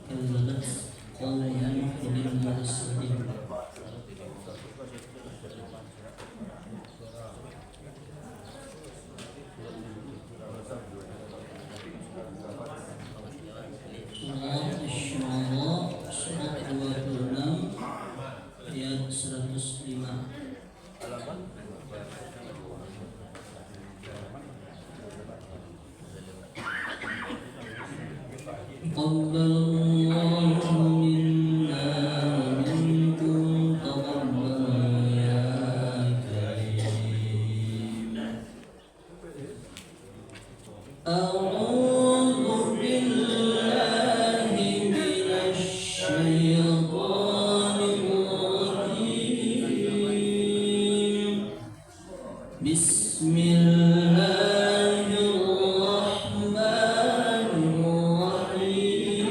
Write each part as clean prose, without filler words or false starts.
كذبت قوم نوح المرسلين Surat Asy-Syu'ara surat 26 ayat 105. Taqabbalallahu minna wa minkum taqabbalan ya karim. A'udzu billahi minasy syaithanir rajim. Bismillahirrahmanirrahim.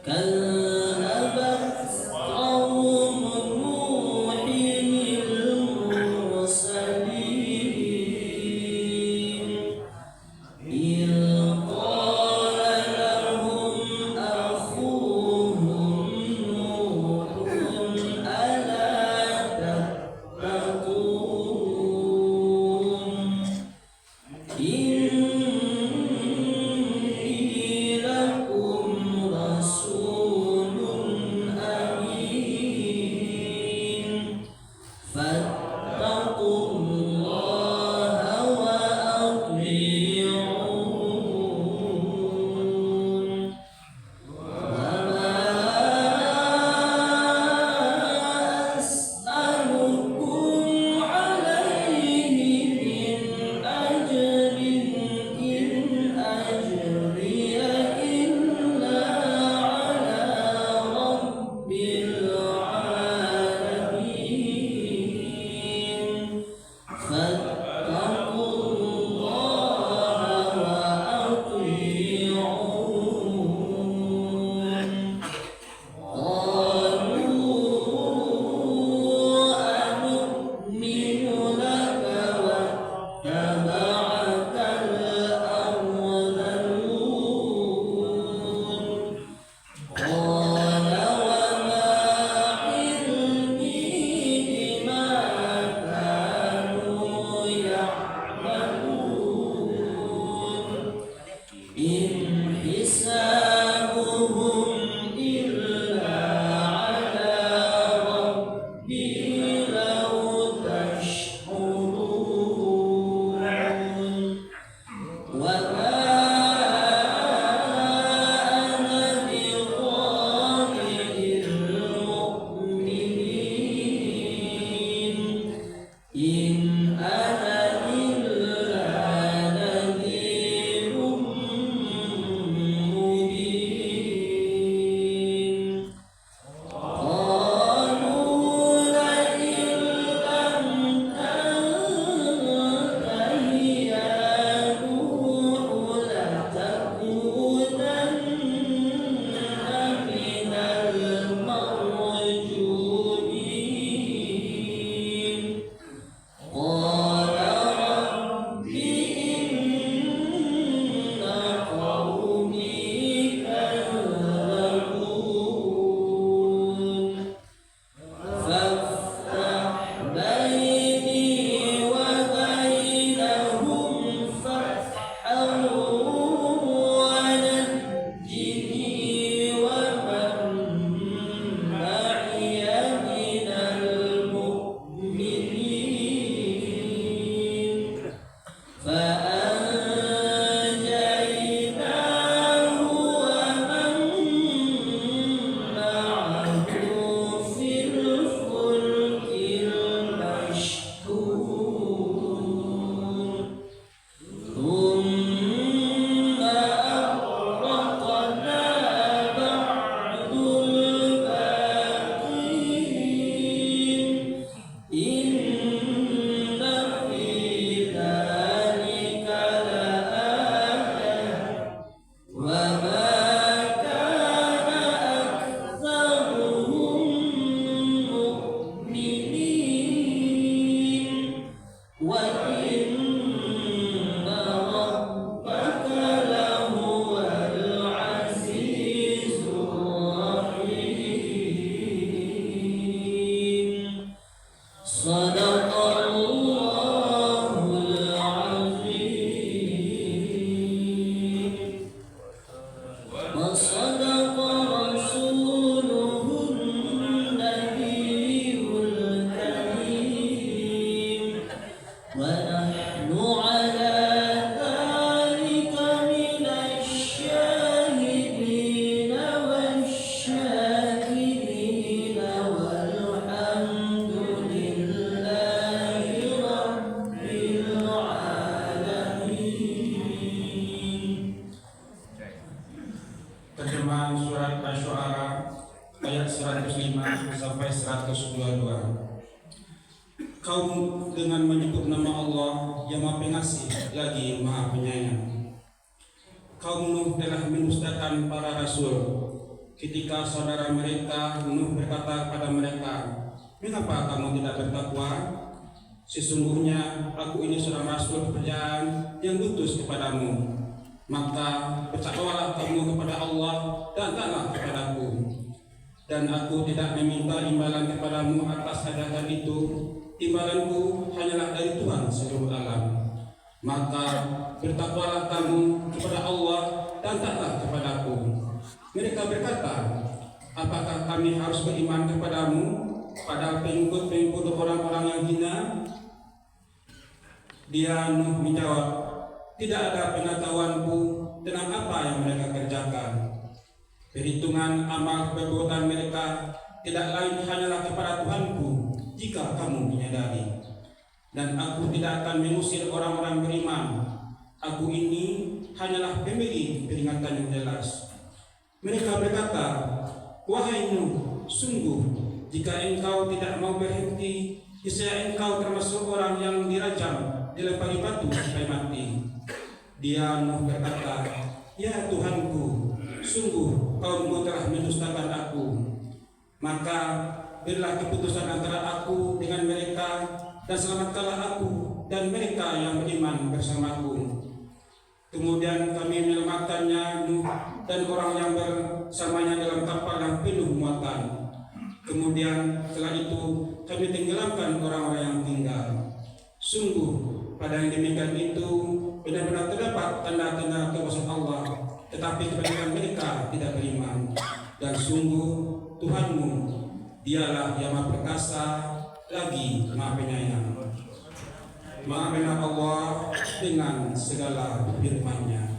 Kadzabat qaum Nuhin al-mursalin إذ قال لهم أخوهم نوح ألا تتقون إني لكم رسول أمين فاتقوا الله وأطيعون وما أسألكم عليه من أجر إن أجري إلا على رب العالمين فاتقوا الله وأطيعون قالوا أنؤمن لك واتبعك الأرذلون قال وما علمي بما كانوا يعملون إن حسابهم إلا على ربي لو تشعرون وما أنا بطارد المؤمنين إن أنا إلا نذير مبين قالوا لئن لم تنته يا نوح لتكونن من المرجومين قال وإن ربك لهو العزيز الرحيم صدق الله العظيم وصدق رسوله النبي الكريم ونحن على ذلك من الشاهدين والشاكرين والحمد لله رب العالمين. Terjemahan surat Asy-Syu'ara ayat 105 sampai 122. Kaum dengan menyebut nama Allah yang Maha Pengasih lagi Maha Penyayang. Kaum Nuh telah mendustakan para rasul ketika saudara mereka Nuh berkata kepada mereka, "Mengapa kamu tidak bertakwa? Sesungguhnya aku ini seorang rasul kepercayaan yang diutus kepadamu. Maka bertakwalah kamu kepada Allah dan taatlah kepadaku. Dan aku tidak meminta imbalan kepadamu atas hajatan itu. Imbalanku hanyalah dari Tuhan seluruh alam. Maka bertakwalah kamu kepada Allah dan taatlah kepadaku." Mereka berkata, "Apakah kami harus beriman kepadamu pada pengikut-pengikut orang-orang yang hina?" Dia Nuh menjawab, "Tidak ada pengetahuanku tentang apa yang mereka kerjakan. Perhitungan amal perbuatan mereka tidak lain hanyalah kepada Tuhanku jika kamu menyadari. Dan aku tidak akan mengusir orang-orang beriman. Aku ini hanyalah pemberi peringatan yang jelas." Mereka berkata, "Wahai Nuh, sungguh jika engkau tidak mau berhenti, niscaya engkau termasuk orang yang dirajam, dilempari batu sampai mati." Dia Nuh berkata, "Ya Tuhanku, sungguh kaumku telah mendustakan aku. Maka berilah keputusan antara aku dengan mereka, dan selamatkanlah aku dan mereka yang beriman bersamaku." Kemudian kami menyelamatkannya, Nuh dan orang yang bersamanya dalam kapal yang penuh muatan. Kemudian setelah itu kami tenggelamkan orang-orang yang tinggal. Sungguh pada yang demikian itu benar-benar terdapat tanda-tanda kekuasaan Allah, tetapi kebanyakan mereka tidak beriman. Dan sungguh Tuhanmu, Dialah yang Maha Perkasa lagi Maha Penyayang. Maafkanlah Allah dengan segala firman-Nya.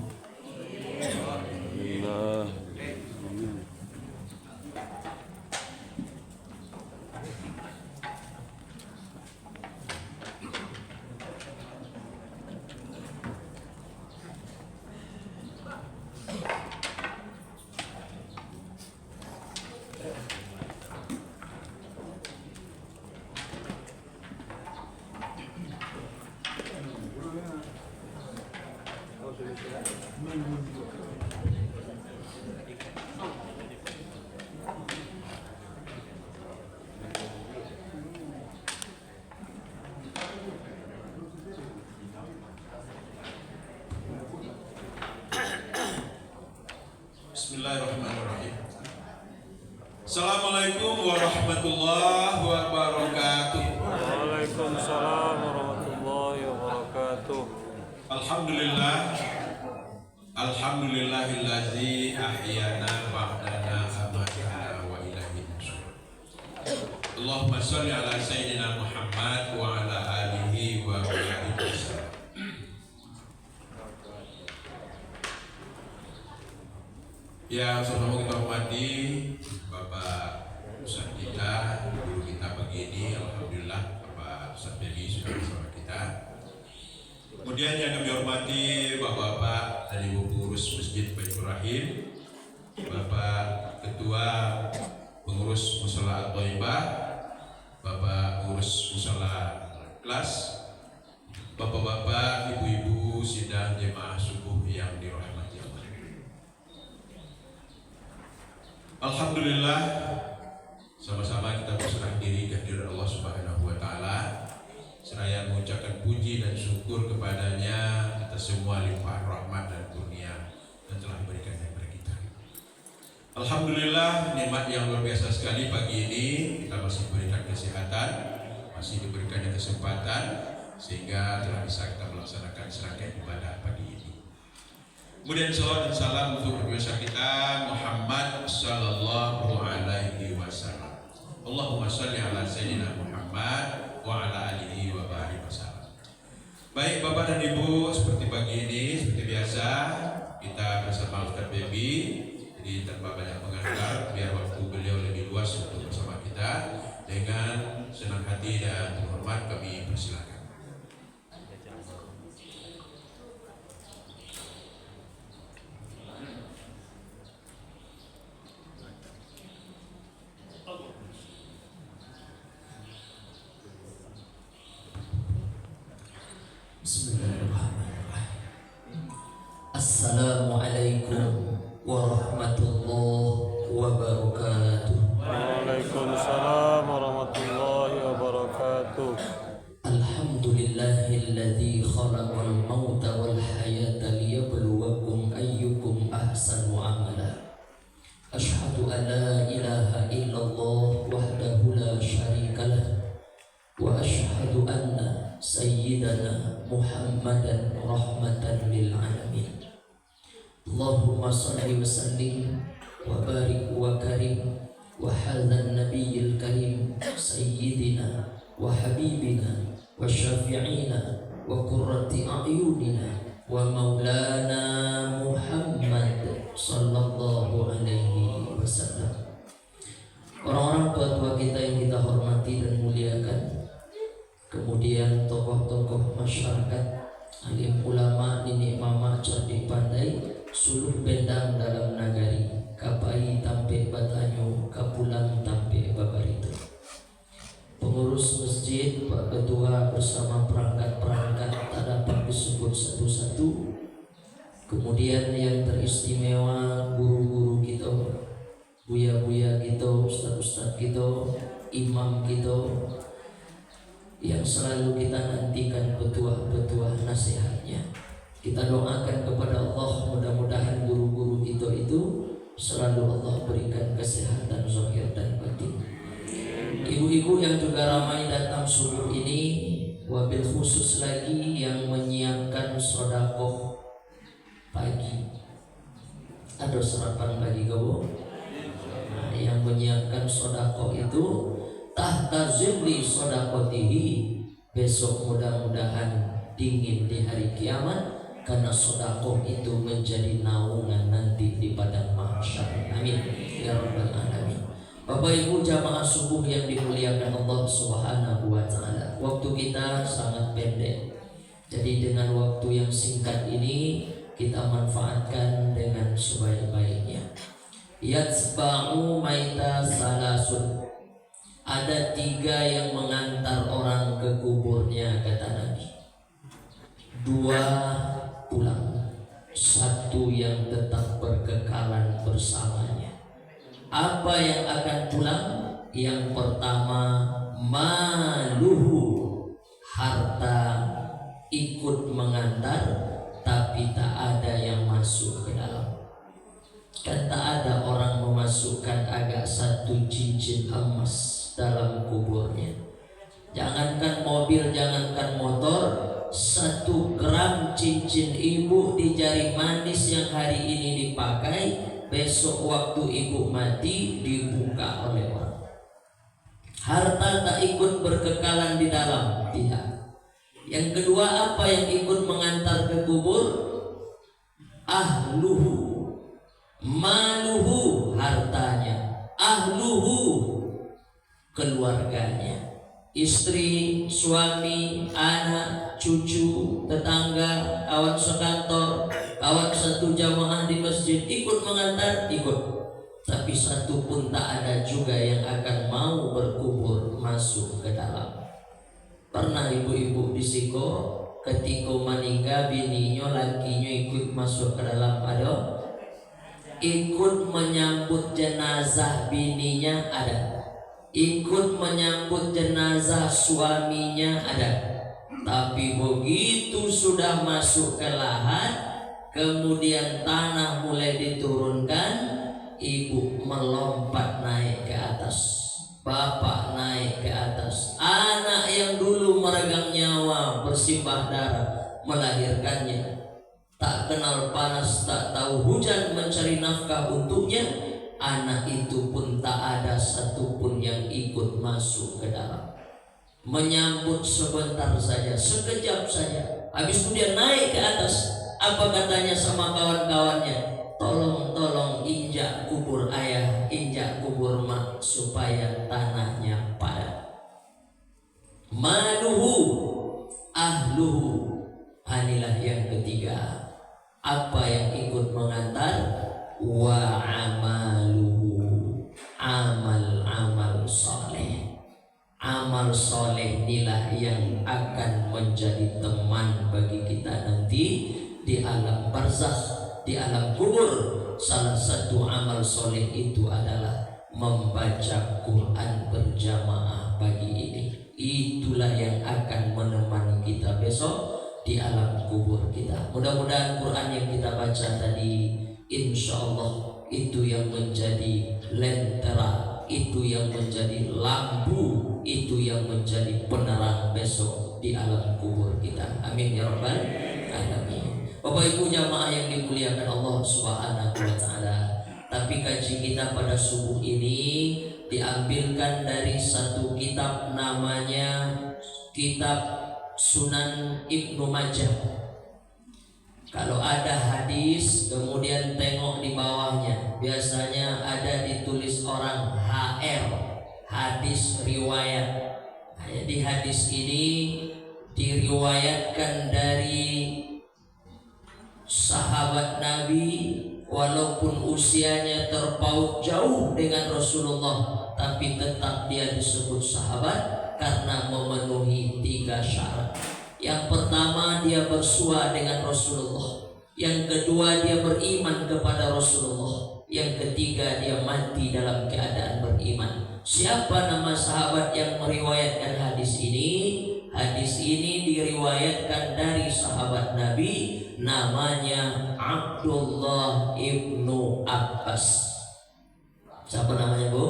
Bismillahirrahmanirrahim. Assalamualaikum warahmatullahi wabarakatuh. Waalaikumsalam warahmatullahi wabarakatuh. Alhamdulillah. Alhamdulillahillazi ahyana ba'dana amatana wa ilaihi nusyur. Allahumma shalli ala sayyidina Muhammad wa ala alihi wa sahbihi wasallam. Yang sama kita hormati Bapak Ustaz kita, guru kita pagi ini, alhamdulillah Bapak Ustaz Beni sudah bersama kita. Kemudian yang kami hormati Bapak-bapak dan Ibu pengurus Masjid Baitur Rahim, Bapak Ketua Pengurus Mushola At-Thaibah, Bapak Pengurus Mushola Kelas, Bapak-bapak, Ibu-ibu sidang jemaah subuh yang dirahmati Allah. Alhamdulillah, sama-sama kita berserah diri kehadirat Allah Subhanahu wa taala seraya mengucapkan puji dan syukur kepadanya atas semua limpahan rahmat dan kurnia yang telah diberikannya kepada kita. Alhamdulillah, nikmat yang luar biasa sekali pagi ini kita masih diberikan kesehatan, masih diberikannya kesempatan sehingga telah bisa kita melaksanakan serangkaian ibadah pagi ini. Kemudian salawat dan salam untuk Nabi kita Muhammad sallallahu alaihi wasallam. Allahumma shalli ala sayyidina Muhammad wa ala alihi wa barik wasallam. Baik Bapak dan Ibu, seperti pagi ini seperti biasa kita bersama Ustaz Baby. Jadi tanpa banyak mengantar, biar waktu beliau lebih luas untuk bersama kita, dengan senang hati dan terhormat kami persilakan. Bismillahirrahmanirrahim. Assalamualaikum warahmatullahi wabarakatuh. Waalaikumsalam warahmatullahi wabarakatuh. Alhamdulillahilladzi khalaqal mauta wal hayata liyabluwakum ayyukum ahsanu amala. Asyhadu an la ilaha illallah wahdahu la syarikalah wa asyhadu anna sayyidana Muhammadan rahmatan lil alamin. Allahumma salli wa sallim wa barik wa karim wa hadzal nabiyil karim sayyidina wa habibina wa syafi'ina wa qurrati a'yunina wa maulana Muhammad sallallahu alaihi wasallam. Orang-orang tua-tua kita yang kita hormati dan muliakan, kemudian tokoh-tokoh masyarakat, alim ulama, nenek mama cerdik pandai, suluh bendang dalam nagari, kapai tampe batanyo, kapulang tampe babarito. Pengurus masjid, Pak Ketua bersama perangkat-perangkat tak dapat disebut satu-satu. Kemudian yang teristimewa guru-guru kita, buya-buya kita, ustaz-ustaz kita, imam kita, yang selalu kita nantikan petuah-petuah nasihatnya. Kita doakan kepada Allah, mudah-mudahan guru-guru kita itu selalu Allah berikan kesehatan zahir dan batin. Ibu-ibu yang juga ramai datang subuh ini, wabil khusus lagi yang menyiapkan sedekah pagi. Ada sarapan pagi kau? Nah, yang menyiapkan sedekah itu tahta zilli sedaqatihi, besok mudah-mudahan dingin di hari kiamat karena sedekah itu menjadi naungan nanti di padang mahsyar. Amin ya rabbal alamin. Bapak Ibu jamaah subuh yang dimuliakan Allah Subhanahu wa taala. Waktu kita sangat pendek. Jadi dengan waktu yang singkat ini kita manfaatkan dengan sebaik-baiknya. Yatsba'u maita salasun. Ada 3 yang mengantar orang ke kuburnya, kata Nabi. 2 pulang, 1 yang tetap berkekalan bersamanya. Apa yang akan pulang? Yang pertama, maluhu, harta ikut mengantar, tapi tak ada yang masuk ke dalam. Kan tak ada orang memasukkan agak 1 cincin emas dalam kuburnya. Jangankan mobil, jangankan motor, 1 gram cincin ibu di jari manis yang hari ini dipakai, besok waktu ibu mati dibuka oleh orang. Harta tak ikut berkekalan di dalam, tidak. Yang kedua, apa yang ikut mengantar ke kubur? Ahluhu, maluhu, hartanya. Ahluhu, keluarganya, istri, suami, anak, cucu, tetangga, kawan sekantor, kawan satu jamaah di masjid, ikut mengantar, ikut. Tapi 1 pun tak ada juga yang akan mau berkubur masuk ke dalam. Pernah ibu-ibu di Siko ketika meninggal bininya, lakinya ikut masuk ke dalam, ada? Ikut menyambut jenazah bininya, ada. Ikut menyambut jenazah suaminya, ada. Tapi begitu sudah masuk ke lahan, kemudian tanah mulai diturunkan, ibu melompat naik ke atas, bapak naik ke atas, anak yang dulu meregang nyawa bersimbah darah melahirkannya, tak kenal panas, tak tahu hujan, mencari nafkah untuknya. Anak itu pun tak ada satupun yang ikut masuk ke dalam, menyambut sebentar saja, sekejap saja. Habis itu dia naik ke atas. Apa katanya sama kawan-kawannya? Tolong injak kubur ayah, injak kubur mak, supaya tanahnya padat. Maluhu ahluhu. Inilah yang ketiga. Apa yang ikut mengantar? Wa amaluhu, amal soleh. Amal soleh inilah yang akan menjadi teman bagi kita nanti di alam barzakh, di alam kubur. Salah satu amal soleh itu adalah membaca Quran berjamaah pagi ini. Itulah yang akan menemani kita besok di alam kubur kita. Mudah-mudahan Quran yang kita baca tadi, insya Allah itu yang menjadi lentera, itu yang menjadi lampu, itu yang menjadi penerang besok di alam kubur kita. Amin ya rabbal alamin. Bapak Ibu jamaah yang dimuliakan Allah Subhanahu wa taala. Tapi kaji kita pada subuh ini diambilkan dari satu kitab, namanya Kitab Sunan Ibnu Majah. Kalau ada hadis kemudian tengok di bawahnya, biasanya ada ditulis orang HR, hadis riwayat. Jadi hadis ini diriwayatkan dari sahabat Nabi, walaupun usianya terpaut jauh dengan Rasulullah, tapi tetap dia disebut sahabat karena memenuhi 3 syarat. Yang pertama, dia bersua dengan Rasulullah. Yang kedua, dia beriman kepada Rasulullah. Yang ketiga, dia mati dalam keadaan beriman. Siapa nama sahabat yang meriwayatkan hadis ini? Hadis ini diriwayatkan dari sahabat Nabi, namanya Abdullah ibnu Abbas. Siapa namanya, Bu?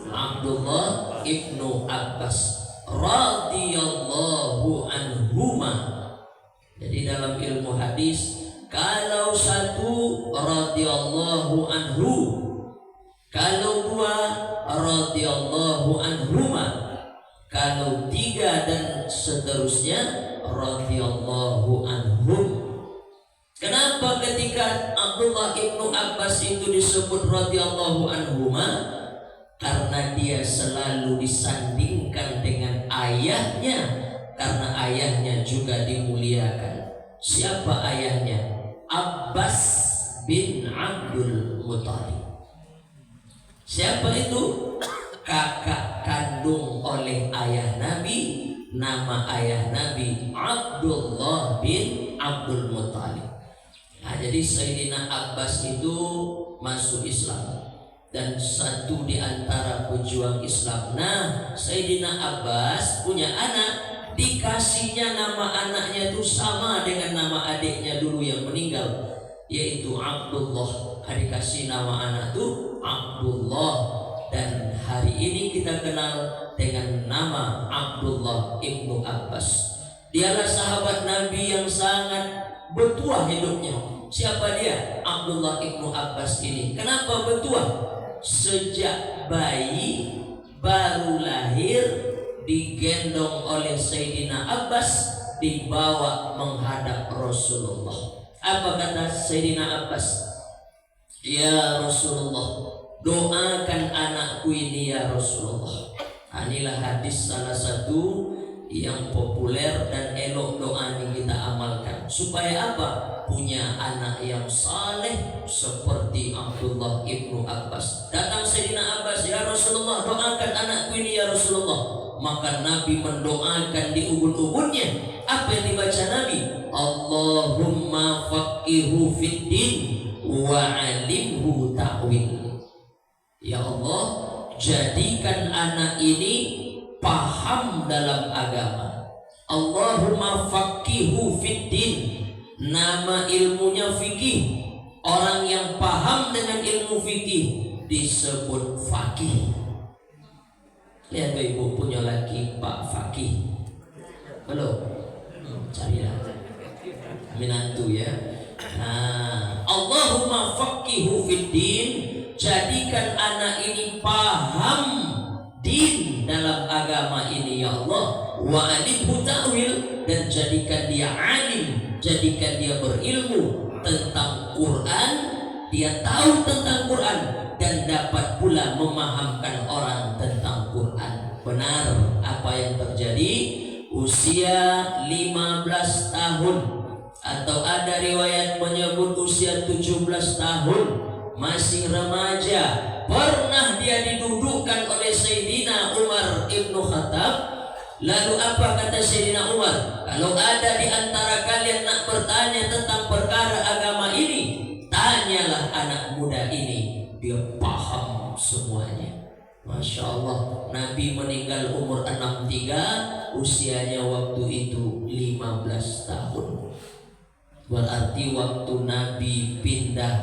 Abdullah ibnu Abbas radhiyallahu anhuma. Jadi dalam ilmu hadis, kalau satu radhiyallahu anhu, kalau dua radhiyallahu anhuma, kalau 3 dan seterusnya radhiyallahu anhum. Kenapa ketika Abdullah ibnu Abbas itu disebut radhiyallahu anhuma? Karena dia selalu disandingkan dengan ayahnya, karena ayahnya juga dimuliakan. Siapa ayahnya? Abbas bin Abdul Muthalib. Siapa itu? Kakak kandung oleh ayah Nabi. Nama ayah Nabi Abdullah bin Abdul Muthalib. Nah, jadi Sayyidina Abbas itu masuk Islam dan satu di antara pejuang Islam. Nah, Sayyidina Abbas punya anak, dikasihnya nama anaknya itu sama dengan nama adiknya dulu yang meninggal, yaitu Abdullah. Dikasih nama anak itu Abdullah, dan hari ini kita kenal dengan nama Abdullah ibnu Abbas. Dialah sahabat Nabi yang sangat bertuah hidupnya. Siapa dia? Abdullah ibnu Abbas ini. Kenapa bertuah? Sejak bayi baru lahir digendong oleh Sayyidina Abbas, dibawa menghadap Rasulullah. Apa kata Sayyidina Abbas? Ya Rasulullah, doakan anakku ini ya Rasulullah. Inilah hadis salah satu yang populer dan elok doa ini kita amalkan. Supaya apa? Punya anak yang saleh seperti Abdullah ibnu Abbas. Datang Sayyidina Abbas, ya Rasulullah, doakan anakku ini ya Rasulullah. Maka Nabi mendoakan di ubun-ubunnya. Apa yang dibaca Nabi? Allahumma faqihu fiddin wa alimhu ta'wil. Ya Allah, jadikan anak ini paham dalam agama, Allahumma faqihu fiddin. Nama ilmunya fikih. Orang yang paham dengan ilmu fikih disebut faqih. Lihat ibu punya laki Pak Faqih. Belum? Carilah minantu ya. Nah, Allahumma faqihu fiddin. Jadikan anak ini paham din dalam agama ini ya Allah. Wa alimhu ta'wil, dan jadikan dia alim, jadikan dia berilmu tentang Quran, dia tahu tentang Quran dan dapat pula memahamkan orang tentang Quran. Benar apa yang terjadi? Usia 15 tahun, atau ada riwayat menyebut usia 17 tahun, masih remaja, pernah dia didudukkan oleh Sayyidina Umar ibnu Khattab. Lalu apa kata Sayyidina Umar? Kalau ada di antara kalian nak bertanya tentang perkara agama ini, tanyalah anak muda ini, dia paham semuanya. Masya Allah, Nabi meninggal umur 63, usianya waktu itu 15 tahun. Berarti waktu Nabi pindah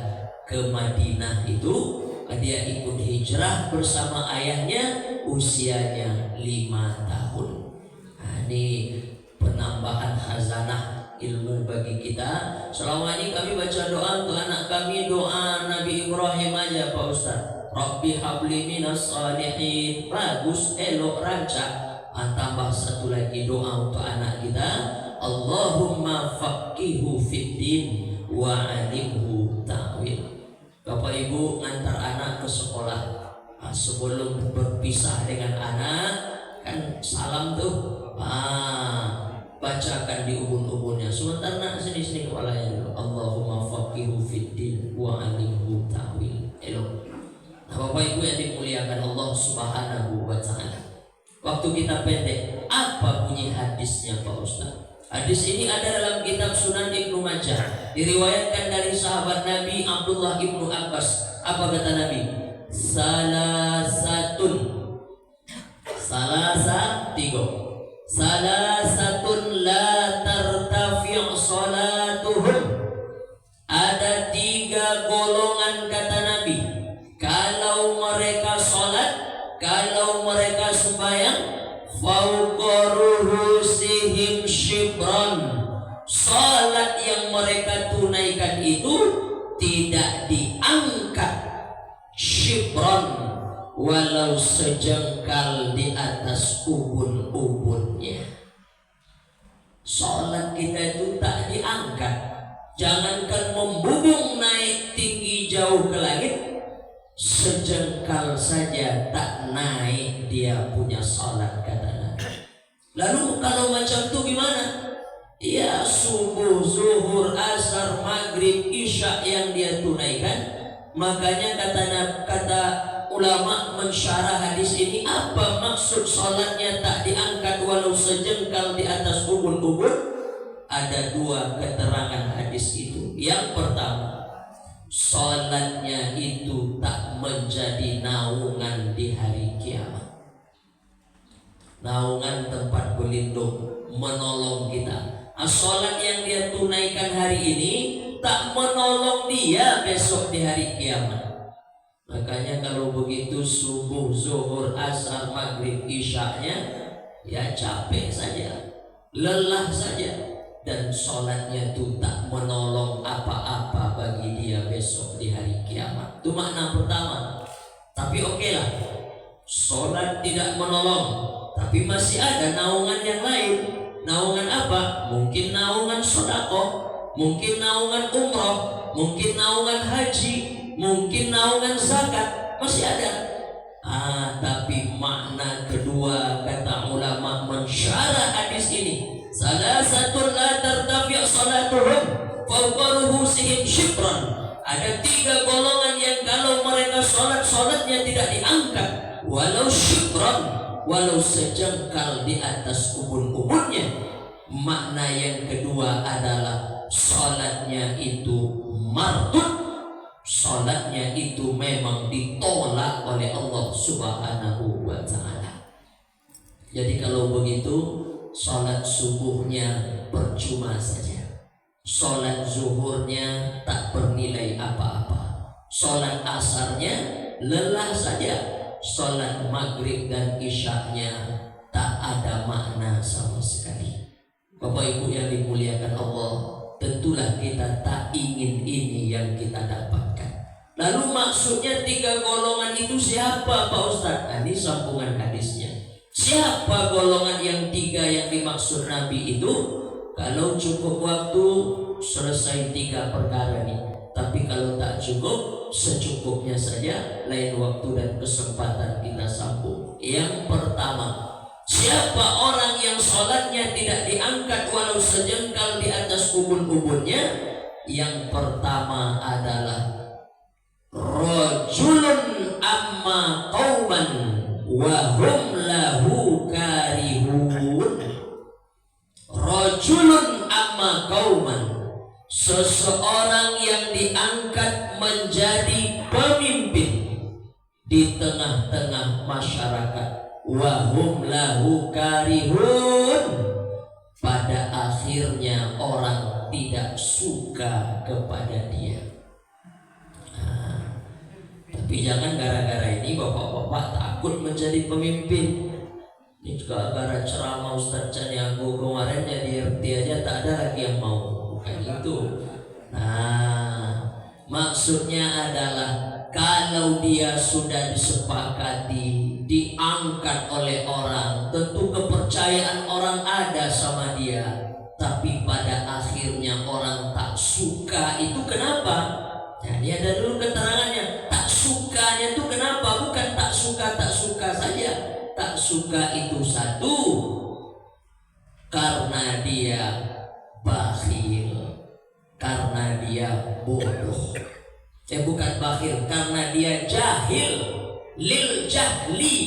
ke Madinah itu, dia ikut hijrah bersama ayahnya, usianya 5 tahun. Nah, ini penambahan khazanah ilmu bagi kita. Selama ini kami baca doa untuk anak kami, doa Nabi Ibrahim aja Pak Ustaz. Rabbi habli minas salihin. Bagus, elok, rancak. Tambah satu lagi doa untuk anak kita, Allahumma faqihu fiddin wa alimhu ta'wil. Bapak Ibu ngantar anak ke sekolah, sebelum berpisah dengan anak kan salam tuh, bacakan di ubun-ubunnya. Sebentar nak, sini kepalanya dulu. Allahumma faqihu fiddin wa alimhu ta'wil. Elok. Nah, Bapak Ibu yang dimuliakan Allah Subhanahu wa ta'ala, waktu kita pendek, apa bunyi hadisnya Pak Ustaz? Hadis ini ada dalam kitab Sunan Ibnu Majah, diriwayatkan dari sahabat Nabi Abdullah ibnu Abbas. Apa kata Nabi? Salasatun la tartafi' salatuhum. Ada 3 golongan kata Nabi, kalau mereka salat, kalau mereka sembahyang, fauqa ruhusihim shibran, salat yang mereka tunaikan itu tidak diangkat shibran, walau sejengkal di atas ubun-ubunnya. Salat kita itu tak diangkat, jangankan membubung naik tinggi jauh ke langit, sejengkal saja tak naik dia punya salat kata Nabi. Lalu kalau macam itu gimana? Ya subuh, zuhur, asar, maghrib, isya yang dia tunaikan. Makanya kata ulama mensyarah hadis ini, apa maksud salatnya tak diangkat walau sejengkal di atas ubun-ubun? Ada 2 keterangan hadis itu. Yang pertama, salatnya itu tak menjadi naungan di hari kiamat. Naungan, tempat berlindung, menolong kita. Salat yang dia tunaikan hari ini tak menolong dia besok di hari kiamat. Makanya kalau begitu subuh, zuhur, asar, maghrib, isya'nya ya capek saja, lelah saja, dan sholatnya itu tak menolong apa-apa bagi dia besok di hari kiamat. Itu makna pertama. Tapi oke lah, sholat tidak menolong, tapi masih ada naungan yang lain. Naungan apa? Mungkin naungan sedekah, mungkin naungan umrah, mungkin naungan haji, mungkin naungan zakat, masih ada. Tapi makna kedua kata ulama mensyarah hadis ini, salasatun la tartafi' salatuhum fawqa ruhusihim shibran. Ada 3 golongan yang kalau mereka salatnya tidak diangkat walau shibran, walau sejengkal di atas ubun-ubunnya. Makna yang kedua adalah salatnya itu mardud, salatnya itu memang ditolak oleh Allah Subhanahu wa ta'ala. Jadi kalau begitu sholat subuhnya percuma saja, sholat zuhurnya tak bernilai apa-apa, sholat asarnya lelah saja, sholat maghrib dan isyaknya tak ada makna sama sekali. Bapak Ibu yang dimuliakan Allah, tentulah kita tak ingin ini yang kita dapatkan. Lalu maksudnya 3 golongan itu siapa Pak Ustadz? Nah, ini sambungan hadisnya. Siapa golongan yang 3 yang dimaksud Nabi itu? Kalau cukup waktu selesai 3 perkara nih. Tapi kalau tak cukup, secukupnya saja, lain waktu dan kesempatan kita sambung. Yang pertama, siapa orang yang sholatnya tidak diangkat walau sejengkal di atas ubun-ubunnya? Yang pertama adalah rajulun amma qauman wa hum lahu karihun. Rajulun amma qauman, seseorang yang diangkat menjadi pemimpin di tengah-tengah masyarakat, wa hum lahu karihun, pada akhirnya orang tidak suka kepada dia. Tapi jangan gara-gara ini bapak-bapak takut menjadi pemimpin. Ini juga gara ceramah Ustaz Caniago kemarin jadi RT aja tak ada lagi yang mau. Bukan itu. Nah, maksudnya adalah kalau dia sudah disepakati, diangkat oleh orang, tentu kepercayaan orang ada sama dia. Tapi pada akhirnya orang tak suka, itu kenapa? Jadi ada dulu keterangannya. Tak sukanya itu kenapa? Bukan tak suka saja. Tak suka itu satu, karena dia bakhil, karena dia bodoh. Bukan bakhil, karena dia jahil. Lil jahli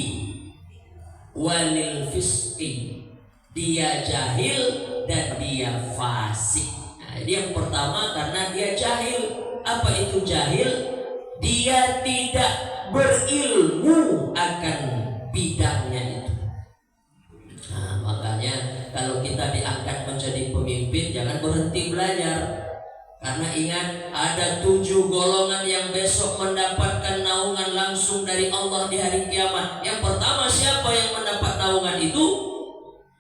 walil fisqi, dia jahil dan dia fasik. Nah, jadi yang pertama karena dia jahil. Apa itu jahil? Dia tidak berilmu akan bidangnya itu. Nah, makanya kalau kita diangkat menjadi pemimpin, jangan berhenti belajar. Karena ingat, ada 7 golongan yang besok mendapatkan naungan langsung dari Allah di hari kiamat. Yang pertama, siapa yang mendapat naungan itu?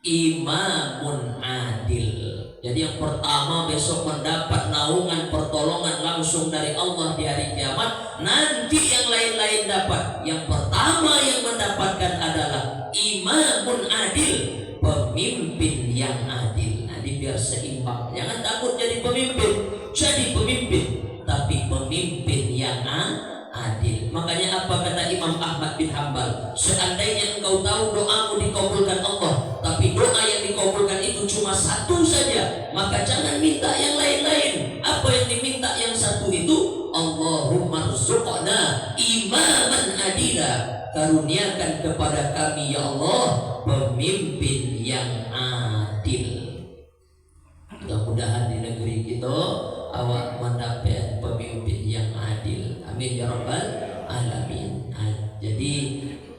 Imamun adil. Jadi yang pertama besok mendapat naungan pertolongan langsung dari Allah di hari kiamat. Nanti yang lain-lain dapat. Yang pertama yang mendapatkan adalah imamun adil, pemimpin yang adil. Nah, biar seimbang. Jangan takut jadi pemimpin. Jadi pemimpin, tapi pemimpin yang adil. Makanya apa kata Imam Ahmad bin Hanbal? Seandainya engkau tahu doamu dikabulkan Allah, tapi doa yang dikabulkan itu cuma satu saja, maka jangan minta yang lain-lain. Apa yang diminta yang satu itu? Allahumma rzuqna imaman adila, karuniakan kepada kami ya Allah pemimpin yang adil. Mudah-mudahan di negeri kita awak mendapat pemimpin yang adil. Amin ya rabbal alamin. Nah, jadi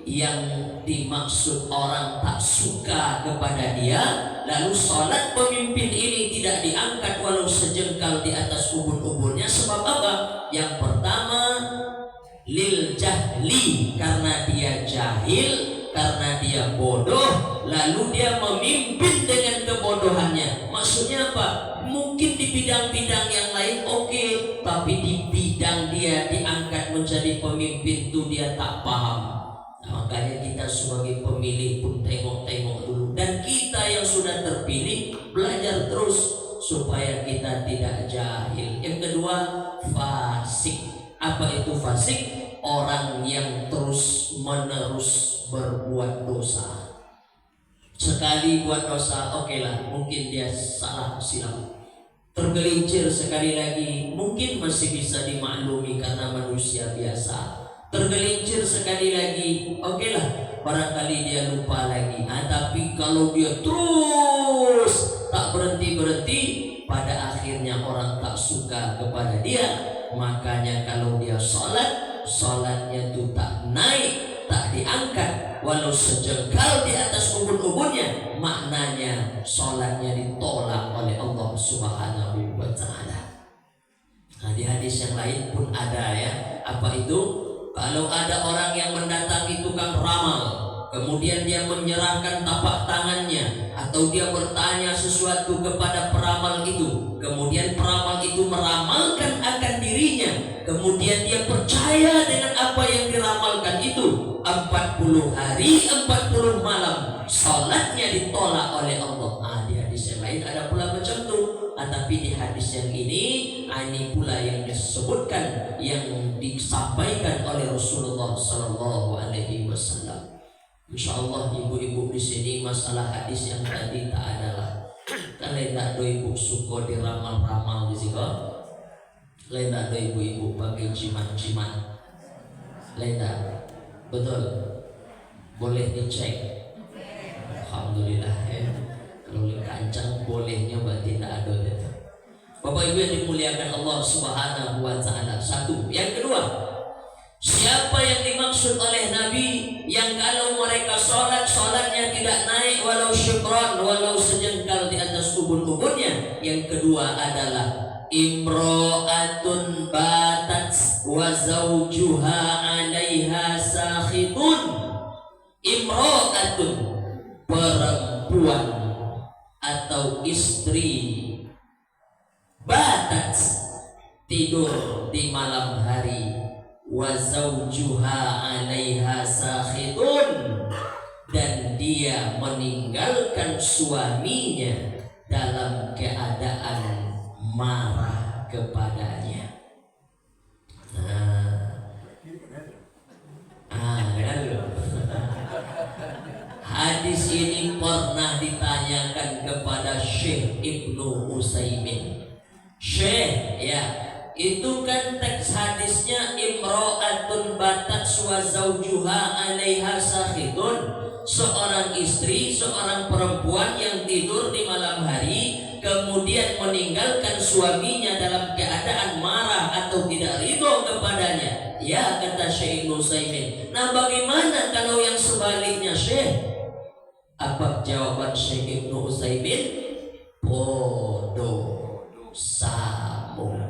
yang dimaksud orang tak suka kepada dia, lalu sholat pemimpin ini tidak diangkat walau sejengkal di atas ubun-ubunnya. Sebab apa? Yang pertama, lil jahli, karena dia jahil, karena dia bodoh, lalu dia memimpin dengan kebodohannya. Maksudnya apa? Mungkin di bidang-bidang yang lain oke, tapi di bidang dia diangkat menjadi pemimpin itu dia tak paham. Nah, makanya kita sebagai pemilih pun tengok-tengok dulu. Dan kita yang sudah terpilih belajar terus supaya kita tidak jahil. Yang kedua, fasik. Apa itu fasik? Orang yang terus menerus berbuat dosa. Sekali buat dosa, oke lah, mungkin dia salah silap. Tergelincir sekali lagi, mungkin masih bisa dimaklumi karena manusia biasa. Tergelincir sekali lagi, oke lah, barangkali dia lupa lagi. Tapi kalau dia terus tak berhenti-berhenti, pada akhirnya orang tak suka kepada dia. Makanya kalau dia sholat, sholatnya itu tak naik, tak diangkat. walau sejengkal di atas ubun-ubunnya, maknanya sholatnya ditolak oleh Allah Subhanahu wa ta'ala. Nah, di hadis yang lain pun ada ya, apa itu? Kalau ada orang yang mendatangi tukang ramal, kemudian dia menyerahkan tapak tangannya, atau dia bertanya sesuatu kepada peramal itu, kemudian peramal itu meramalkan akan dirinya, kemudian dia percaya dengan apa yang diramalkan itu, 40 hari 40 malam salatnya ditolak oleh Allah. Di hadis yang lain ada pula macam itu. Tapi di hadis yang ini pula yang disebutkan, yang disampaikan oleh Rasulullah Sallallahu Alaihi Wasallam. Insyaallah ibu-ibu di sini masalah hadis yang tadi tak adalah. Kalian tak do ibu suka diramal-ramal di sini. Lain tak do ibu-ibu pakai jimat-jimat. Lain tak. Betul. Boleh dicek. Alhamdulillah ya. Kalau kancang bolehnya berarti tak ada itu. Bapak Ibu yang dimuliakan Allah Subhanahu wa ta'ala. Satu. Yang kedua, siapa yang dimaksud oleh Nabi yang kalau mereka sholatnya tidak naik walau syukran, walau sejengkal di atas ubun-ubunnya. Yang kedua adalah imro'atun batat wa zawjuha 'alaiha sakhitun. Imro'atun, perempuan atau istri, batat, tidur di malam hari, wa zawjuha 'alaiha sakhitun, dan dia meninggalkan suaminya dalam keadaan marah kepadanya. Hadis ini pernah ditanyakan kepada Syekh Ibnu Utsaimin. Syekh, ya, itu kan teks hadisnya imro'atun batat wa zawjuha 'alaiha sakhitun. Seorang istri, seorang perempuan yang tidur di malam hari kemudian meninggalkan suaminya dalam keadaan marah atau tidak ridho kepadanya. Ya, kata Syekh Ibnu Utsaimin. Nah, bagaimana kalau yang sebaliknya, Syekh? Apa jawaban Syekh Ibnu Utsaimin? Bodoh samu.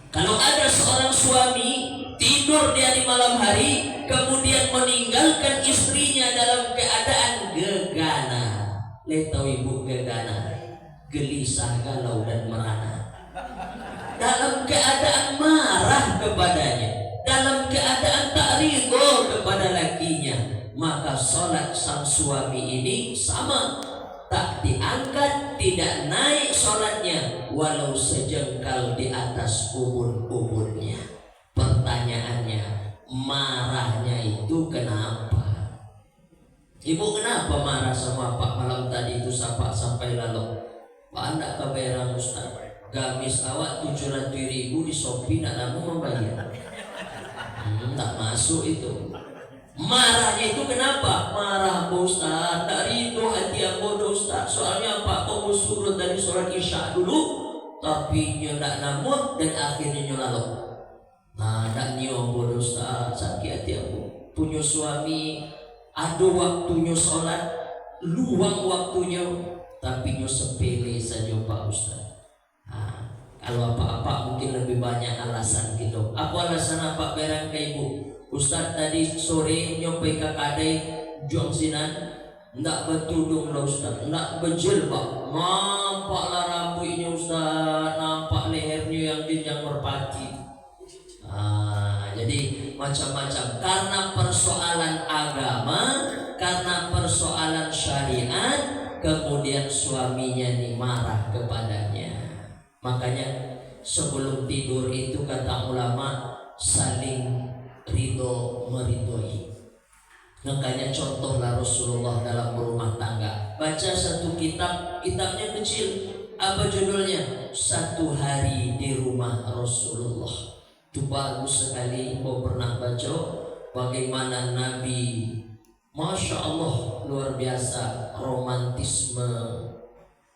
Kalau ada seorang suami tidur dia di malam hari kemudian meninggalkan istrinya dalam keadaan gegana. Lihat tahu ibu gegana, gelisah, galau dan merana, dalam keadaan marah kepadanya, dalam keadaan tak ridho kepada lakinya, maka sholat sang suami ini sama, tak diangkat, tidak naik sholatnya walau sejengkal di atas ubun-ubunnya. Pertanyaannya, marahnya itu kenapa? Ibu kenapa marah sama Pak malam tadi itu sampai lalu? Pak anda keberang Ustaz, gamis awak 700.000 di Shopee nak lamu membayar. Tak masuk itu. Marahnya itu kenapa? Marah Ustaz, dari itu hati aku Ustaz. Soalnya Pak kamu suruh dari sholat isya dulu, tapi nyodak namun dan akhirnya nyolalo. Nah, tak nyoboh Ustaz, sakit hati aku. Punya suami, ada waktunya sholat, luang waktunya, tapi nyo sepele saja Pak Ustaz. Nah, kalau apa-apa mungkin lebih banyak alasan gitu. Apa alasan apa berang ke ibu? Ustaz tadi sore nyampai ke kadai juang sinan, ndak bertudung lah Ustaz, ndak berjilbab, nampaklah rambutnya Ustaz, nampak lehernya yang jenjang merpati. Jadi macam-macam karena persoalan agama, karena persoalan syariat, kemudian suaminya nih marah kepadanya. Makanya sebelum tidur itu kata ulama saling ridho meridhoi. Makanya contohlah Rasulullah dalam berumah tangga. Baca satu kitabnya kecil. Apa judulnya? 1 hari di rumah Rasulullah. Itu bagus sekali. Mau pernah baca bagaimana Nabi, Masya Allah, luar biasa romantisme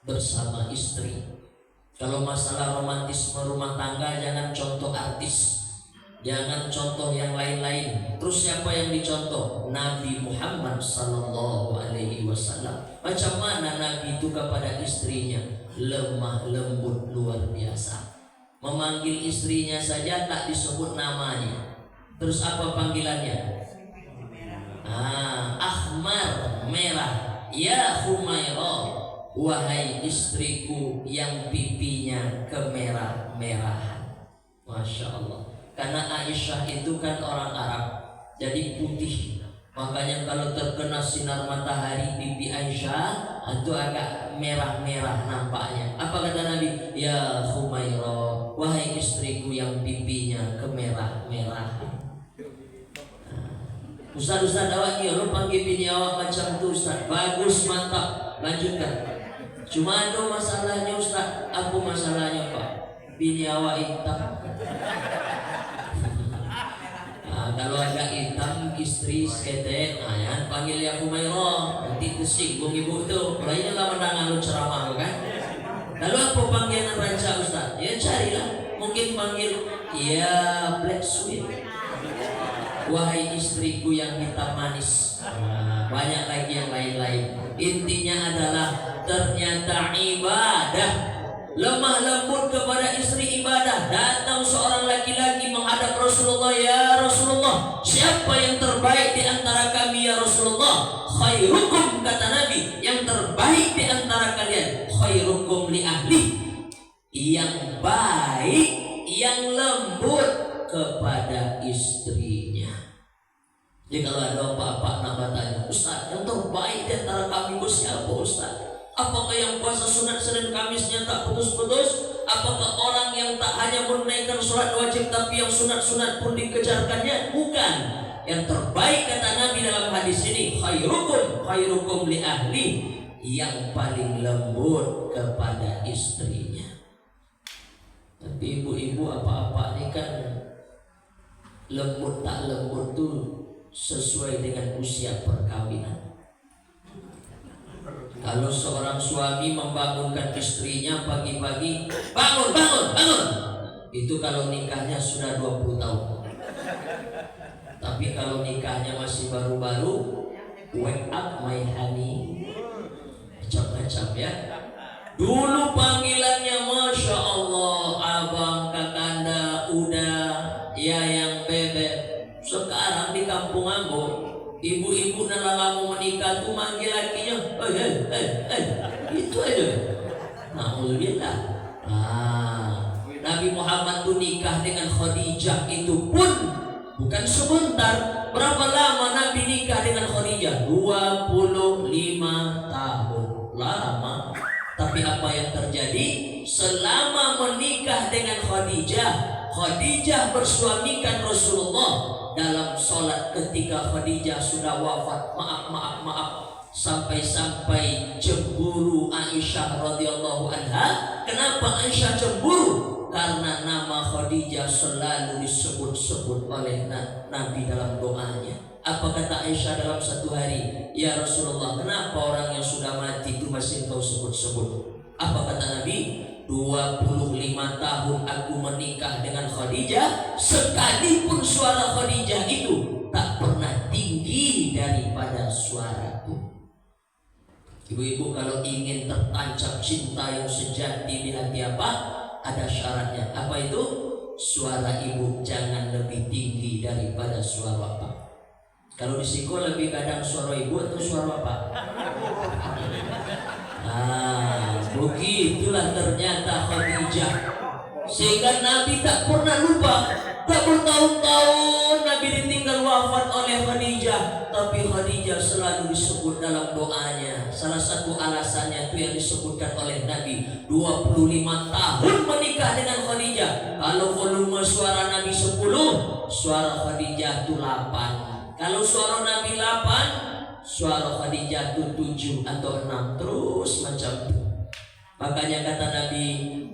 bersama istri. Kalau masalah romantisme rumah tangga jangan contoh artis. Jangan contoh yang lain-lain. Terus siapa yang dicontoh? Nabi Muhammad sallallahu alaihi wasallam. Macam mana Nabi itu kepada istrinya? Lemah lembut luar biasa. Memanggil istrinya saja tak disebut namanya. Terus apa panggilannya? Ahmar, merah. Ya Humairah, wahai istriku yang pipinya kemerah-merahan. Masya Allah. Karena Aisyah itu kan orang Arab, jadi putih. Makanya kalau terkena sinar matahari pipi Aisyah itu agak merah-merah nampaknya. Apa kata Nabi? Ya Humairah, wahai istriku yang pipinya kemerah-merahan. Ustaz awak ni lo panggil bini awak macam tu Ustaz. Bagus, mantap. Lanjutkan. Cuma ada masalahnya Ustaz. Apa masalahnya Pak? Bini awak hitam. Kalau agak hitam istri seketek, ya panggil ya Humairah, nanti tersinggung ibu tu. Lainnya lah mendengar lu ceramah kan. Lalu apa panggilan raja Ustaz? Ya carilah. Mungkin panggil ya black sweet. Wahai istriku yang hitam manis. Banyak lagi yang lain-lain. Intinya adalah ternyata ibadah. Lemah lembut kepada istri ibadah. Datang seorang laki-laki menghadap Rasulullah. Ya Rasulullah, siapa yang terbaik di antara kami ya Rasulullah? Khairukum, kata Nabi, yang terbaik di antara kalian khairukum li ahli, yang baik, yang lembut kepada istrinya. Jadi kalau ada apa-apa nak bertanya, Ustaz, yang terbaik di antara kami itu siapa Ustaz? Apakah yang puasa sunat Senin Kamisnya tak putus-putus? Apakah orang yang tak hanya menunaikan sholat wajib tapi yang sunat-sunat pun dikejarkannya? Bukan. Yang terbaik kata Nabi dalam hadis ini, khairukum li ahli, yang paling lembut kepada istrinya. Tapi ibu-ibu apa-apa ini kan lembut tak lembut tuh sesuai dengan usia perkawinan. Kalau seorang suami membangunkan istrinya pagi-pagi, bangun, itu kalau nikahnya sudah 20 tahun. Tapi kalau nikahnya masih baru-baru, wake up my honey, macam-macam ya. Dulu panggilannya Masya Allah, abang, kakanda, udah, ya yang bebek. Sekarang di kampung aku, ibu-ibu nala mau menikah tuh manggil lakinya, itu aja. Alhamdulillah. Nabi Muhammad tuh nikah dengan Khadijah itu pun bukan sebentar. Berapa lama Nabi nikah dengan Khadijah? 25 tahun. Lama. Tapi apa yang terjadi? Selama menikah dengan Khadijah, Khadijah bersuamikan Rasulullah. Dalam sholat ketika Khadijah sudah wafat, maaf, sampai cemburu Aisyah radhiyallahu anha. Kenapa Aisyah cemburu? Karena nama Khadijah selalu disebut-sebut oleh Nabi dalam doanya. Apa kata Aisyah dalam satu hari? Ya Rasulullah, kenapa orang yang sudah mati itu masih kau sebut-sebut? Apa kata Nabi? 25 tahun aku menikah dengan Khadijah, sekalipun suara Khadijah itu tak pernah tinggi daripada suaraku. Ibu-ibu kalau ingin tertancap cinta yang sejati di hati apa? Ada syaratnya. Apa itu? Suara ibu jangan lebih tinggi daripada suara apa. Kalau di Siko lebih kadang suara ibu atau suara apa? Begitulah ternyata Khadijah. Sehingga Nabi tak pernah lupa. Tak bertahun-tahun Nabi ditinggal wafat oleh Khadijah, tapi Khadijah selalu disebut dalam doanya. Salah satu alasannya itu yang disebutkan oleh Nabi, 25 tahun menikah dengan Khadijah. Kalau volume suara Nabi 10, suara Khadijah itu 8. Kalau suara Nabi 8, suara Khadijah itu 7 atau 6, terus macam itu. Makanya kata Nabi,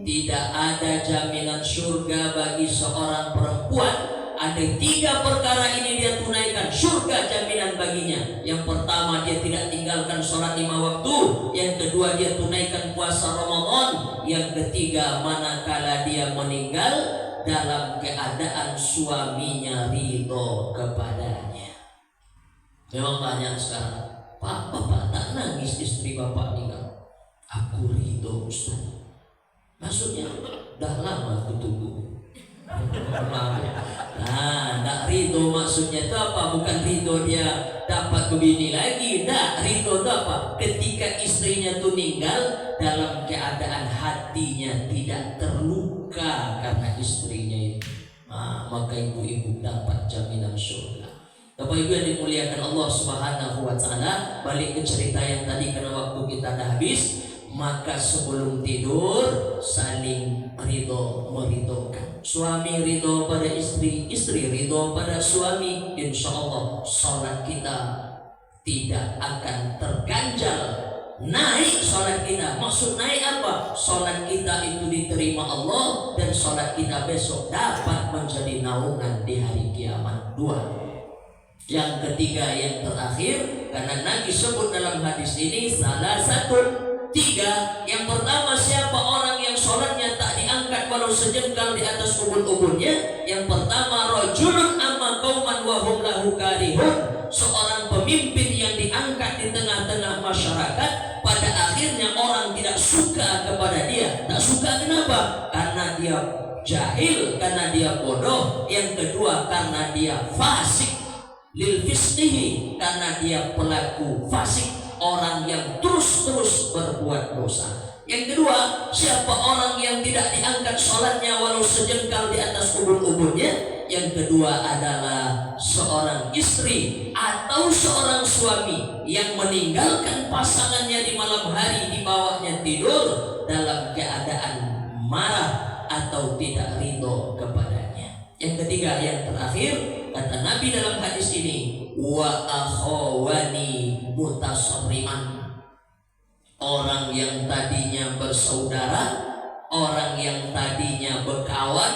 tidak ada jaminan surga bagi seorang perempuan. Ada 3 perkara ini dia tunaikan, surga jaminan baginya. Yang pertama, dia tidak tinggalkan sholat 5 waktu. Yang kedua, dia tunaikan puasa Ramadan. Yang ketiga, manakala dia meninggal dalam keadaan suaminya ridho kepadanya. Memang banyak sekarang, Pak, bapak tak nangis istri bapak meninggal. Aku ridho Ustaz. Maksudnya dah lama aku tunggu. Nah, tak ridho maksudnya itu apa? Bukan ridho dia dapat begini lagi. Tak, ridho itu apa? Ketika istrinya itu meninggal dalam keadaan hatinya tidak terluka karena istrinya itu. Maka ibu-ibu dapat jaminan surga. Bapak Ibu yang dimuliakan Allah Subhanahu wa taala, balik ke cerita yang tadi karena waktu kita dah habis. Maka sebelum tidur saling meridhokan. Suami ridho pada istri, istri ridho pada suami. Insya Allah sholat kita tidak akan terganjal. Naik sholat kita. Maksud naik apa? Sholat kita itu diterima Allah, dan sholat kita besok dapat menjadi naungan di hari kiamat. 2. Yang ketiga, yang terakhir, karena Nabi sebut dalam hadis ini salah satu 3. Yang pertama, siapa orang yang sholatnya tak diangkat walau sejengkal di atas ubun-ubunnya? Yang pertama, rajulun amma qauman wa hum lahu karihun. Seorang pemimpin yang diangkat di tengah-tengah masyarakat, pada akhirnya orang tidak suka kepada dia. Tak suka kenapa? Karena dia jahil, karena dia bodoh. Yang kedua, karena dia fasik. Lil fisqihi, karena dia pelaku fasik, orang yang terus-terus berbuat dosa. Yang kedua, siapa orang yang tidak diangkat sholatnya walau sejengkal di atas ubun-ubunnya? Yang kedua adalah seorang istri atau seorang suami yang meninggalkan pasangannya di malam hari, di bawahnya tidur dalam keadaan marah atau tidak ridho kepadanya. Yang ketiga, yang terakhir, kata Nabi dalam hadis ini, wa akhawani mutasarriman. Orang yang tadinya bersaudara, orang yang tadinya berkawan,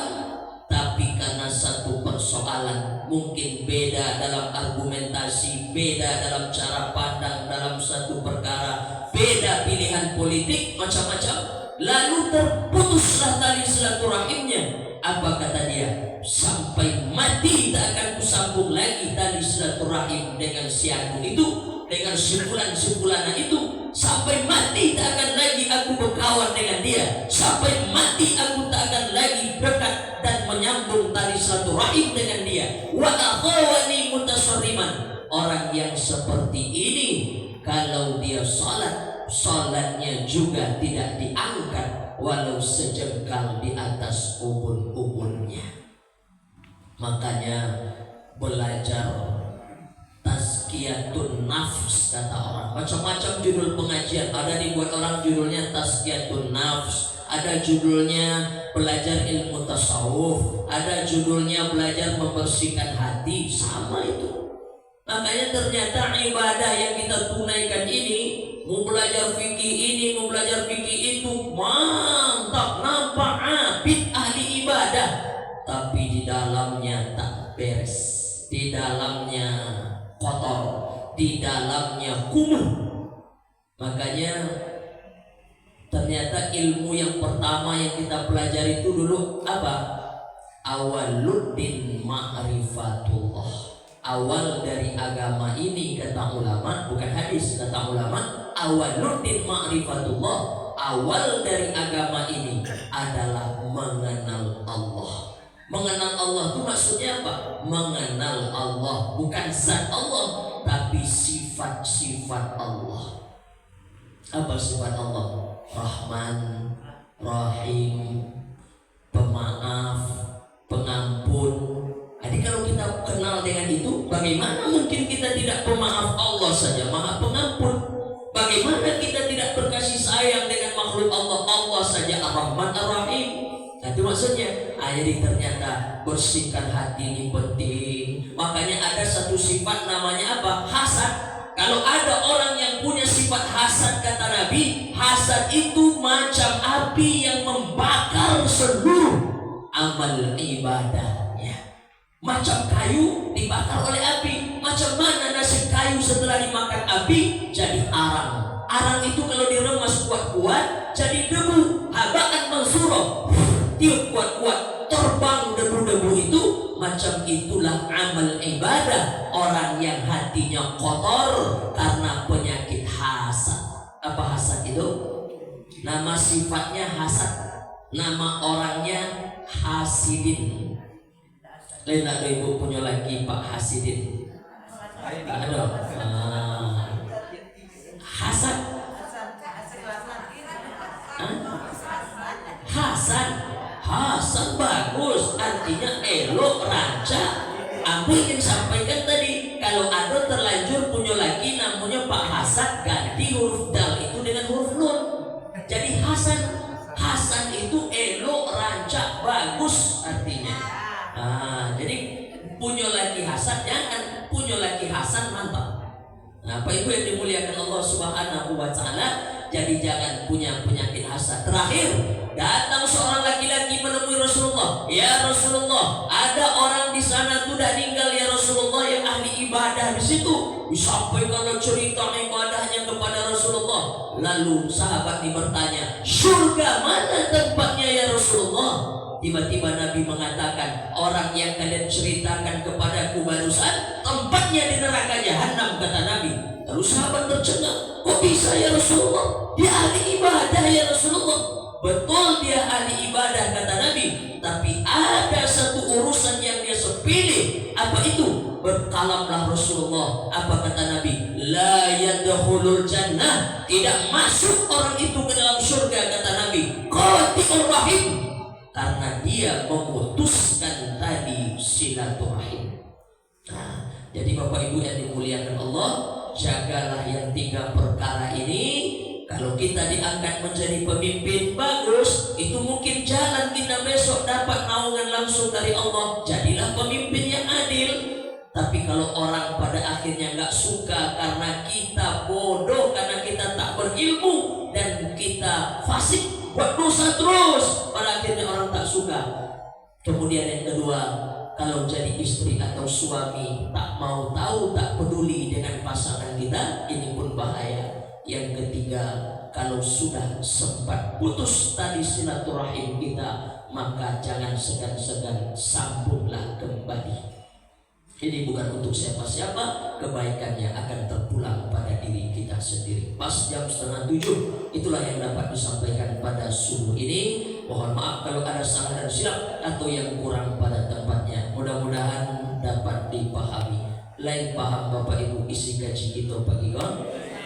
tapi karena satu persoalan, mungkin beda dalam argumentasi, beda dalam cara pandang dalam satu perkara, beda pilihan politik, macam-macam, lalu terputuslah tali silaturahimnya. Apa kata dia? Sampai mati tak akan kusambung lagi tali silaturahim dengan si aku itu, dengan simpulan-simpulan itu. Sampai mati tak akan lagi aku berkawan dengan dia. Sampai mati aku tak akan lagi dekat dan menyambung tali silaturahim dengan dia. Wa akhawani mutasarriman. Orang yang seperti ini, kalau dia salat, salatnya juga tidak diangkat walau sejengkal di atas ubun-ubunnya. Makanya belajar tazkiyatun nafs, kata orang. Macam-macam judul pengajian ada, dibuat orang judulnya tazkiyatun nafs, ada judulnya belajar ilmu tasawuf, ada judulnya belajar membersihkan hati. Sama itu. Makanya ternyata ibadah yang kita tunaikan ini, mau belajar fikih ini, mau belajar fikih itu, mantap, nampak abid ahli ibadah, tapi di dalamnya tak beres, di dalamnya kotor, di dalamnya kumuh. Makanya ternyata ilmu yang pertama yang kita pelajari itu dulu apa? Awaluddin ma'rifatullah. Awal dari agama ini, kata ulama, bukan hadis, kata ulama, awaluddin ma'rifatullah, awal dari agama ini adalah mengenal Allah. Mengenal Allah itu maksudnya apa? Mengenal Allah, bukan zat Allah, tapi sifat-sifat Allah. Apa sifat Allah? Rahman, Rahim, pemaaf, pengampun. Jadi kalau kita kenal dengan itu, bagaimana mungkin kita tidak pemaaf? Allah saja Maha Pengampun. Bagaimana kita tidak berkasih sayang dengan makhluk Allah? Allah saja Ar-Rahman Ar-Rahim. Nah, itu maksudnya. Jadi ternyata bersihkan hati ini penting. Makanya ada satu sifat namanya apa? Hasad. Kalau ada orang yang punya sifat hasad, kata Nabi, hasad itu macam api yang membakar seluruh amal ibadahnya. Macam kayu dibakar oleh api. Macam mana nasib kayu setelah dimakan api? Jadi arang. Arang itu kalau diremas kuat-kuat jadi debu. Habaan mansurah. Tiup kuat-kuat, terbang Macam itulah amal ibadah orang yang hatinya kotor karena penyakit hasad. Apa hasad itu? Nama sifatnya hasad, nama orangnya hasidin. Lain ada ibu punya lagi Pak Hasidin? Ada. Hasad. Hasan. Hasan bagus, artinya elok, rancak. Aku ingin sampaikan tadi, kalau ada terlanjur punya lagi namanya Pak Hasan, ganti huruf dal itu dengan huruf nun. Jadi Hasan. Hasan itu elok, rancak, bagus artinya. Jadi punya lagi Hasan, jangan punya lagi Hasan mantap. Nah, Pak Ibu yang dimuliakan Allah Subhanahu wa Ta'ala, jadi jangan punya penyakit hasad. Terakhir, datang seorang laki-laki menemui Rasulullah. Ya Rasulullah, ada orang di sana sudah meninggal ya Rasulullah yang ahli ibadah di situ. Disampaikan cerita ibadahnya kepada Rasulullah. Lalu sahabat ini bertanya, surga mana tempatnya ya Rasulullah? Tiba-tiba Nabi mengatakan, orang yang kalian ceritakan kepadaku barusan tempatnya di neraka jahanam, kata Nabi. Lalu sahabat tercengang, kok bisa ya Rasulullah? Dia ahli ibadah ya Rasulullah. Betul dia ahli ibadah kata Nabi, tapi ada satu urusan yang dia sepilih. Apa itu? Berkalamlah Rasulullah. Apa kata Nabi? La yadkhulul jannah, tidak masuk orang itu ke dalam surga, kata Nabi. Qati'ur rahim, karena dia memutuskan tadi silaturahim. Nah, jadi Bapak Ibu yang dimuliakan Allah, jagalah yang 3 perkara ini. Kalau kita diangkat menjadi pemimpin bagus, itu mungkin jalan kita besok dapat naungan langsung dari Allah. Jadilah pemimpin yang adil. Tapi kalau orang pada akhirnya nggak suka karena kita bodoh, karena kita tak berilmu, dan kita fasik, buat dosa terus, pada akhirnya orang tak suka. Kemudian yang kedua, kalau jadi istri atau suami tak mau tahu, tak peduli dengan pasangan kita, ini pun bahaya. Yang ketiga, kalau sudah sempat putus tadi silaturahim kita, maka jangan segan-segan sambunglah kembali. Ini bukan untuk siapa-siapa, kebaikannya akan terpulang pada diri kita sendiri. Pas jam 6:30, itulah yang dapat disampaikan pada subuh ini. Mohon maaf kalau ada salah dan silap atau yang kurang pada tempatnya. Mudah-mudahan dapat dipahami. Lain paham Bapak Ibu isi gaji kita pagi kan?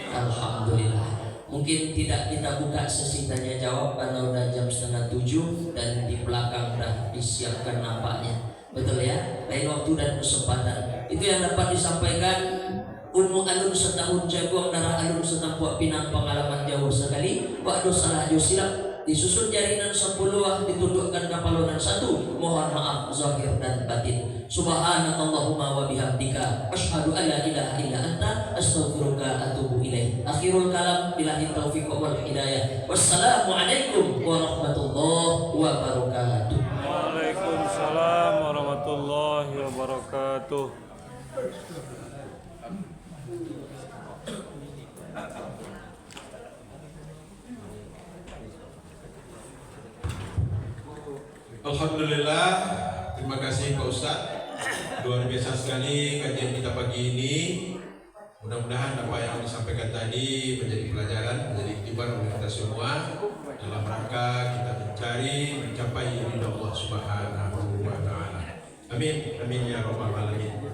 Alhamdulillah. Mungkin tidak kita buka sesi tanya jawab karena udah jam 6:30 dan di belakang udah disiapkan nampaknya. Betul ya? Lain waktu dan kesempatan. Itu yang dapat disampaikan. Ilmu alun setahun jagung, darah alun setampuak pinang, pengalaman jauh sekali. Waktu salah jauh silap, disusun jarinan 10, ditundukkan kapalunan 1. Mohon maaf zahir dan batin. Subhanakallahumma wa bihamdika asyhadu an la ilaha illa anta astaghfiruka atubu ilaik. Akhirul kalam, billahi taufiq wal hidayah. Wassalamualaikum warahmatullahi wabarakatuh. Waalaikumsalam warahmatullahi wabarakatuh. Alhamdulillah, terima kasih Pak Ustadz. Luar biasa sekali kajian kita pagi ini. Mudah-mudahan apa yang disampaikan tadi menjadi pelajaran, menjadi iktibar oleh kita semua dalam rangka kita mencapai ridha Allah Subhanahu wa Ta'ala. Amin, amin ya rabbal alamin.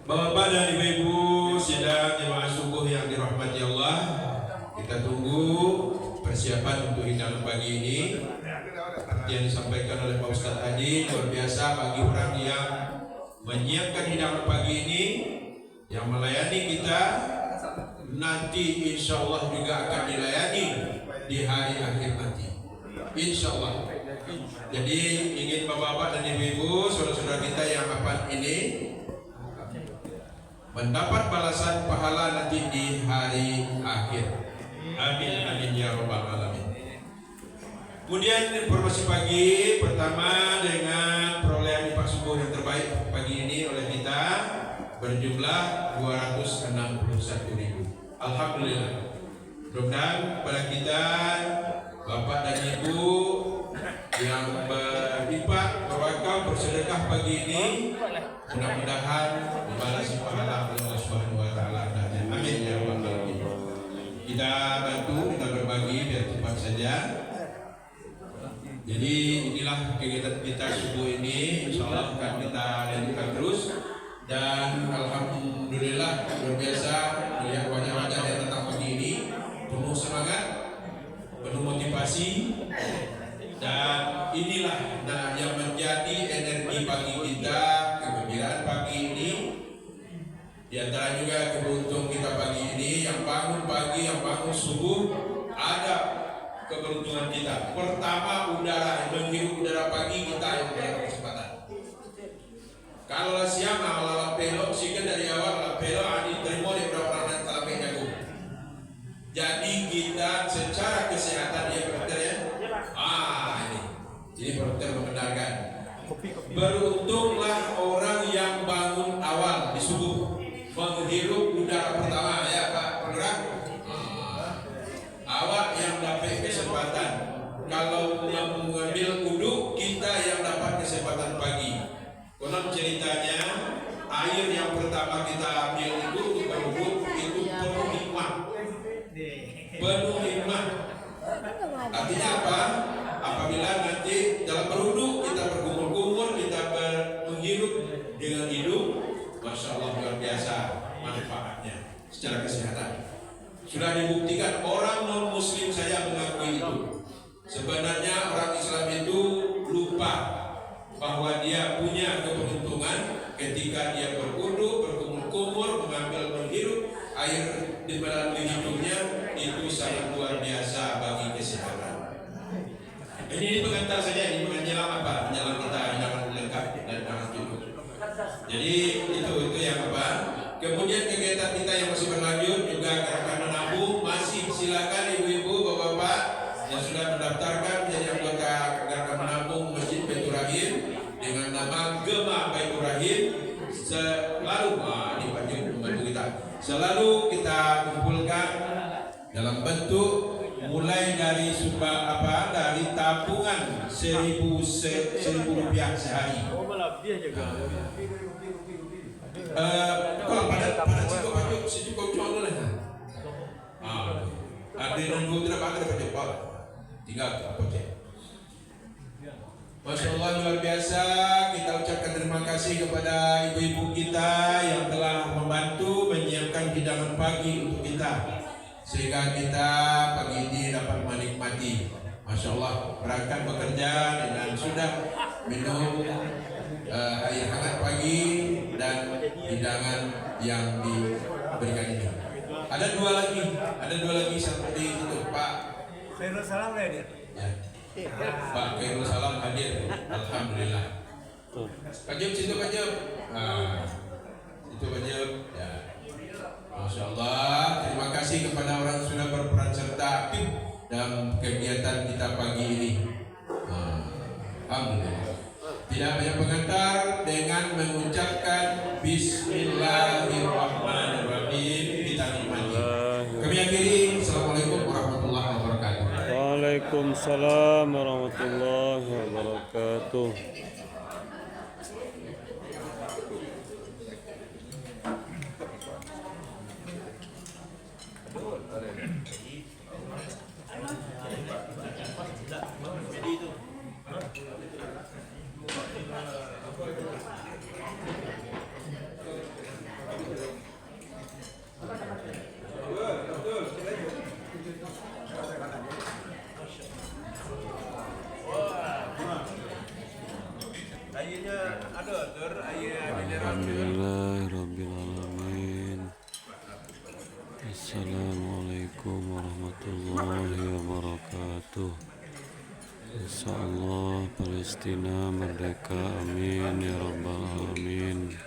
Bapak dan Ibu-ibu sidang jemaah subuh yang dirahmati Allah, kita tunggu persiapan untuk hidangan pagi ini. Seperti yang disampaikan oleh Pak Ustadz tadi, luar biasa bagi orang yang menyiapkan hidangan pagi ini, yang melayani kita, nanti insya Allah juga akan dilayani di hari akhir nanti, insya Allah. Jadi ingin bapak-bapak dan ibu-ibu, saudara-saudara kita yang rapat ini mendapat balasan pahala nanti di hari akhir. Amin, amin ya rabbal alamin. Kemudian informasi pagi pertama dengan perolehan IPA subuh yang terbaik pagi ini oleh kita berjumlah 261.000. Alhamdulillah. Mudah-mudahan pada kita Bapak dan Ibu yang bersedekah pagi ini, mudah-mudahan membalas pahala Allah Subhanahu wa taala. Amin ya rabbal alamin. Kita bantu, kita berbagi biar cepat saja. Jadi inilah kegiatan kita subuh ini, insya Allah akan kita lanjutkan terus. Dan alhamdulillah luar biasa melihat wajah-wajah yang datang pagi ini penuh semangat, penuh motivasi, dan inilah yang menjadi energi pagi kita, kegembiraan pagi ini. Di antara juga keberuntungan kita pagi ini, yang bangun pagi, yang bangun subuh, ada keberuntungan kita. Pertama, udara, menghirup udara pagi kita yang punya kesempatan. Kalau siang awal pelok, sehingga dari awal pelok ada terima di beberapa orang kalau jagung. Jadi kita secara kesehatan dia dokter ya. Ini dokter membenarkan. Beruntunglah orang yang bangun awal di subuh, menghirup udara pertama ya Pak Pergerak. Awak yang dapat kesempatan. Kalau mengambil wudhu, kita yang dapat kesempatan pagi. Konon ceritanya air yang pertama kita ambil itu untuk berwudhu itu penuh hikmah. Penuh hikmah. Artinya apa? Apabila nanti dalam berwudhu kita bergumur-gumur, kita menghirup dengan hidung, masya Allah luar biasa manfaatnya secara kesehatan. Sudah dibuktikan orang non muslim saya mengakui itu. Sebenarnya orang Islam itu lupa bahwa dia punya keberuntungan ketika dia berwudu, berkumur-kumur, menghirup air di melalui hidungnya, itu sangat luar biasa bagi kesehatan. Ini pengantar saja, ini menjelang apa? Menjelang kita jangan lengkap dan jangan cukup. Jadi itu yang apa? Kemudian kegiatan kita yang masih berlanjut juga gerakan menabung, masih silakan ibu-ibu, bapak-bapak yang sudah mendaftarkan menjadi anggota gerakan menabung Masjid Baitur Rahim dengan nama Gema Baitur Rahim. Selalu membantu kita. Selalu kita kumpulkan dalam bentuk mulai dari dari tabungan 1.000 rupiah sehari. Kalau pada situ kau jual lah. Ada yang nunggu tidak ada dapat jawab. Tinggal apa cek. Masya Allah luar biasa. Kita ucapkan terima kasih kepada ibu-ibu kita yang telah membantu menyiapkan hidangan pagi untuk kita, sehingga kita pagi ini dapat menikmati. Masya Allah berangkat bekerja dengan sudah minum air hangat pagi dan hidangan yang diberikan ini. Ada dua lagi seperti itu Pak. Khairul Salam hadir. Ya. Pak Khairul Salam hadir. Alhamdulillah. Pak Jeb, situ Pak Jeb. Itu Pak Jeb. Ya. Masya Allah. Terima kasih kepada orang yang sudah berperan serta aktif dalam kegiatan kita pagi ini. Alhamdulillah. Tidak banyak pengantar dengan mengucapkan Bismillahirrahmanirrahim. Kita nikmati. Kami akhiri. Assalamualaikum warahmatullahi wabarakatuh. Waalaikumsalam warahmatullahi wabarakatuh. Alhamdulillahirrabbilalamin. Assalamualaikum warahmatullahi wabarakatuh. Insyaallah Palestina merdeka, amin ya rabbal alamin.